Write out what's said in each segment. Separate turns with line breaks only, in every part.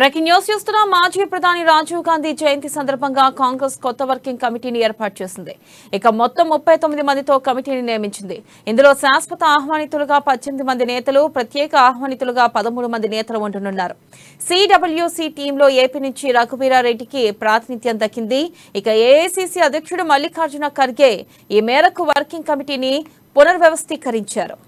Breaking news చూస్తున్నాం. మాజీ ప్రధాని రాజీవ్ గాంధీ జయంతి సందర్భంగా కాంగ్రెస్ కొత్త వర్కింగ్ కమిటీని ఏర్పాటు చేసింది. ఇక మొత్తం 39 మందితో కమిటీని నియమించింది. ఇందులో శాశ్వత ఆహ్వానితులుగా 18 మంది నేతలు, ప్రత్యేక ఆహ్వానితులుగా 13 మంది నేతలు ఉంటున్నారు. సిడబ్ల్యూసి టీంలో ఏపీ నుంచి రఘువీరారెడ్డికి ప్రాతినిధ్యం దక్కింది. ఇక ఏఐసీసీ అధ్యక్షుడు మల్లికార్జున ఖర్గే ఈ మేరకు వర్కింగ్ కమిటీని పునర్వ్యవస్థీకరించారు.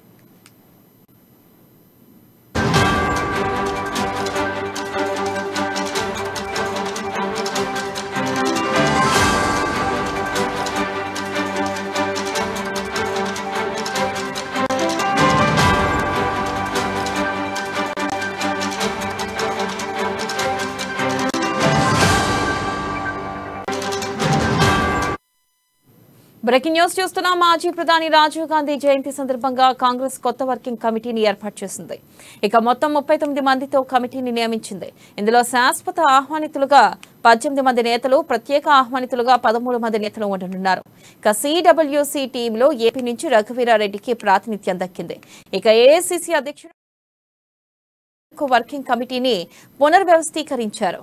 బ్రేకింగ్ న్యూస్ చూస్తున్నాం. మాజీ ప్రధాని రాజీవ్ గాంధీ జయంతి సందర్భంగా కాంగ్రెస్ కొత్త వర్కింగ్ కమిటీని ఏర్పాటు చేసింది. ఇక మొత్తం 39 మందితో కమిటీని నియమించింది. ఇందులో శాశ్వత ఆహ్వానితులుగా 18 మంది నేతలు, ప్రత్యేక ఆహ్వానితులుగా 13 మంది నేతలు ఉంటున్నారు. ఇక సిడబ్ల్యూసి టీంలో ఏపీ నుంచి రఘువీరారెడ్డికి ప్రాతినిధ్యం దక్కింది. ఇక ఏఐసీసీ అధ్యక్షుడు వర్కింగ్ కమిటీని పునర్వ్యవస్థీకరించారు.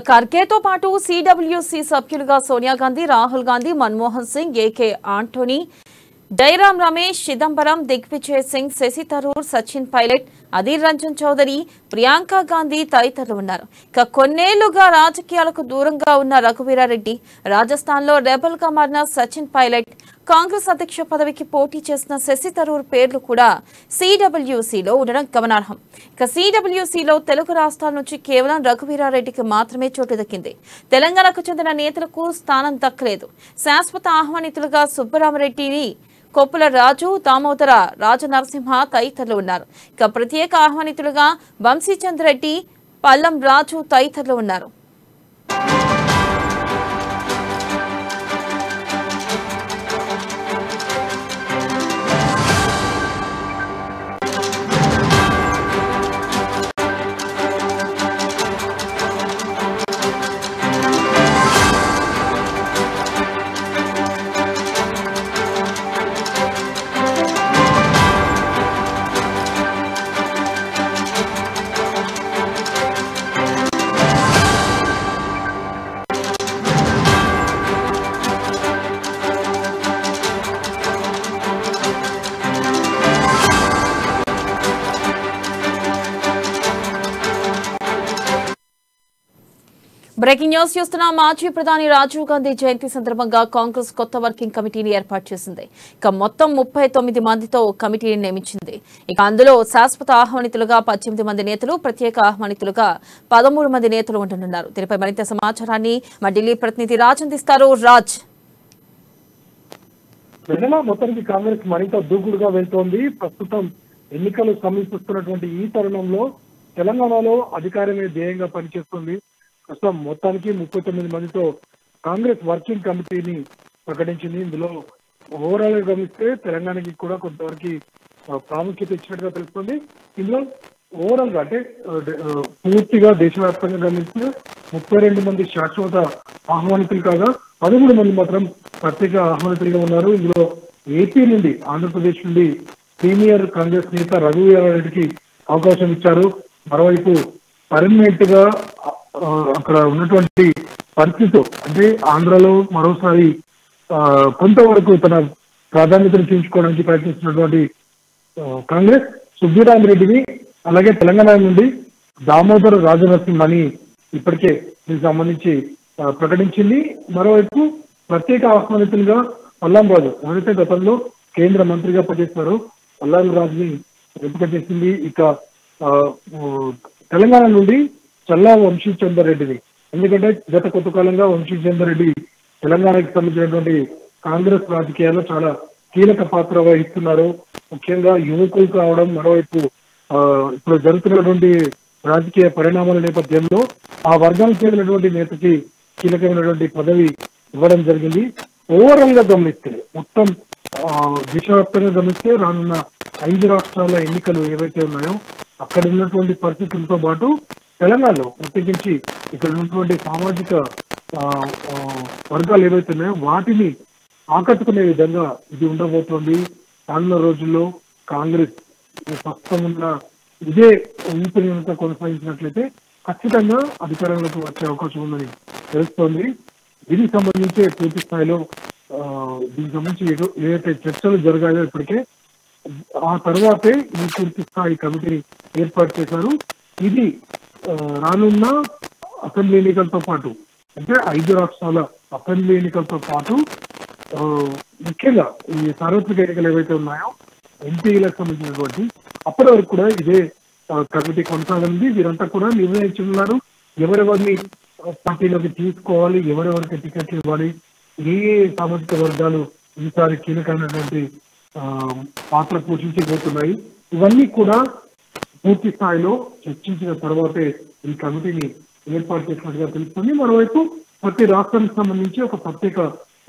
ఖర్గేతో పాటు సిడబ్ల్యూసి సభ్యులుగా సోనియా గాంధీ, రాహుల్ గాంధీ, మన్మోహన్ సింగ్, ఏకే ఆంటోనీ, జైరాం రమేష్, చిదంబరం, దిగ్విజయ్ సింగ్, శశి థరూర్, సచిన్ పైలట్, అధీర్ రంజన్ చౌదరి, ప్రియాంక గాంధీ తదితరులు ఉన్నారు. ఇక కొన్నేళ్లుగా రాజకీయాలకు దూరంగా ఉన్న రఘువీరారెడ్డి, రాజస్థాన్లో రెబల్ గా మారిన సచిన్ పైలట్, కాంగ్రెస్ అధ్యక్ష పదవికి పోటీ చేసిన శశి థరూర్ పేర్లు కూడా సిడబ్ల్యూసీలో ఉండడం గమనార్హం. ఇక సిడబ్ల్యూసీలో తెలుగు రాష్ట్రాల నుంచి కేవలం రఘువీరారెడ్డికి మాత్రమే చోటు దక్కింది. తెలంగాణకు చెందిన నేతలకు స్థానం దక్కలేదు. శాశ్వత ఆహ్వానితులుగా సుబ్బరామరెడ్డిని, కొప్పుల రాజు, దామోదర రాజనరసింహ తదితరులు ఉన్నారు. ఇక ప్రత్యేక ఆహ్వానితులుగా వంశీచంద్ రెడ్డి, పల్లం రాజు తదితరులు ఉన్నారు. బ్రేకింగ్ న్యూస్ చూస్తున్నాం. మాజీ ప్రధాని రాజీవ్ గాంధీ జయంతి సందర్భంగా కాంగ్రెస్ కొత్త వర్కింగ్ కమిటీని ఏర్పాటు చేసింది. ఇక మొత్తం 39 మందితో కమిటీని నియమించింది. ఇక అందులో శాశ్వత ఆహ్వానితులుగా 18 మంది నేతలు, ప్రత్యేక ఆహ్వానితులుగా 13 మంది నేతలు ఉంటున్నారు. దీనిపై మరింత సమాచారాన్ని మా ఢిల్లీ ప్రతినిధి రాజ్ అందిస్తారు. రాజ్,
మొత్తానికి కాంగ్రెస్ మరింత దూకుడుగా వెళ్తోంది. ప్రస్తుతం ఎన్నికలు సమీపిస్తున్నటువంటి ఈ తరుణంలో తెలంగాణలో అధికారమే ధ్యేయంగా పనిచేస్తుంది. ప్రస్తుతం మొత్తానికి 39 మందితో కాంగ్రెస్ వర్కింగ్ కమిటీని ప్రకటించింది. ఇందులో ఓవరాల్ గా గమనిస్తే తెలంగాణకి కూడా కొంతవరకు ప్రాముఖ్యత ఇచ్చినట్టుగా తెలుస్తుంది. ఇందులో ఓవరాల్ గా అంటే పూర్తిగా దేశవ్యాప్తంగా గమనిస్తే 32 మంది శాశ్వత ఆహ్వానితులు కాగా 13 మంది మాత్రం ప్రత్యేక ఆహ్వానితులుగా ఉన్నారు. ఇందులో ఏపీ నుండి, ఆంధ్రప్రదేశ్ నుండి సీనియర్ కాంగ్రెస్ నేత రఘువీరారెడ్డికి అవకాశం ఇచ్చారు. మరోవైపు పర్మనెంట్ గా అక్కడ ఉన్నటువంటి పరిస్థితి అంటే ఆంధ్రలో మరోసారి కొంతవరకు తన ప్రాధాన్యతను చూపించుకోవడానికి ప్రయత్నిస్తున్నటువంటి కాంగ్రెస్ సుబ్బిరామిరెడ్డిని, అలాగే తెలంగాణ నుండి దామోదర్ రాజనరసింహ అని ఇప్పటికే దీనికి సంబంధించి ప్రకటించింది. మరోవైపు ప్రత్యేక ఆహ్వానితులుగా పల్లాం రాజు, ఎవరైతే గతంలో కేంద్ర మంత్రిగా పనిచేస్తారో పల్లాం రాజుని ఎంపిక చేసింది. ఇక తెలంగాణ నుండి చల్లా వంశీచందర్ రెడ్డిని, ఎందుకంటే గత కొంతకాలంగా వంశీచందర్ రెడ్డి తెలంగాణకి సంబంధించినటువంటి కాంగ్రెస్ రాజకీయాల్లో చాలా కీలక పాత్ర వహిస్తున్నారు. ముఖ్యంగా యువకులు కావడం, మరోవైపు ఇప్పుడు జరుగుతున్నటువంటి రాజకీయ పరిణామాల నేపథ్యంలో ఆ వర్గానికి చెందినటువంటి నేతకి కీలకమైనటువంటి పదవి ఇవ్వడం జరిగింది. ఓవరాల్ గా గమనిస్తే మొత్తం దేశవ్యాప్తంగా గమనిస్తే రానున్న 5 రాష్ట్రాల ఎన్నికలు ఏవైతే ఉన్నాయో అక్కడ ఉన్నటువంటి పరిస్థితులతో పాటు తెలంగాణలో ప్రత్యేకించి ఇక్కడ ఉన్నటువంటి సామాజిక వర్గాలు ఏవైతే ఉన్నాయో వాటిని ఆకట్టుకునే విధంగా ఇది ఉండబోతోంది. రానున్న రోజుల్లో కాంగ్రెస్ ప్రస్తుతం ఇదే ఊపిరినంత కొనసాగించినట్లయితే ఖచ్చితంగా అధికారంలోకి వచ్చే అవకాశం ఉందని తెలుస్తోంది. దీనికి సంబంధించి పూర్తి స్థాయిలో దీనికి సంబంధించి ఏదైతే చర్చలు జరిగాయో ఇప్పటికే ఆ తర్వాతే ఈ పూర్తి స్థాయి కమిటీని ఏర్పాటు చేశారు. ఇది రానున్న అసెంబ్లీ ఎన్నికలతో పాటు అంటే 5 రాష్ట్రాల అసెంబ్లీ ఎన్నికలతో పాటు ముఖ్యంగా ఈ సార్వత్రిక ఎన్నికలు ఏవైతే ఉన్నాయో ఎంపీలకు సంబంధించినటువంటి అప్పటి వరకు కూడా ఇదే కమిటీ కొనసాగనుంది. వీరంతా కూడా నిర్ణయించున్నారు ఎవరెవరిని పార్టీలోకి తీసుకోవాలి, ఎవరెవరికి టికెట్లు ఇవ్వాలి, ఏ సామాజిక వర్గాలు ఈసారి కీలకమైనటువంటి పాత్ర పోషించబోతున్నాయి. ఇవన్నీ కూడా పూర్తి స్థాయిలో చర్చించిన తర్వాతే ఈ కమిటీని ఏర్పాటు చేసినట్టుగా తెలుస్తుంది. మరోవైపు ప్రతి రాష్ట్రానికి సంబంధించి ఒక ప్రత్యేక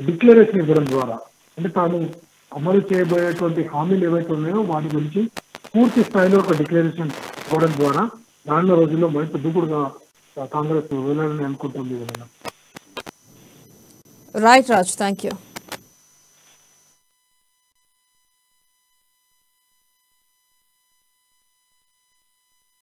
డిక్లరేషన్ ఇవ్వడం ద్వారా అంటే తాను అమలు చేయబోయేటువంటి హామీలు ఏవైతే ఉన్నాయో వాటి గురించి పూర్తి స్థాయిలో ఒక డిక్లరేషన్ ఇవ్వడం ద్వారా రానున్న రోజుల్లో మరింత దూకుడుగా కాంగ్రెస్ వెళ్ళాలని అనుకుంటుంది.
Right Raj, thank you.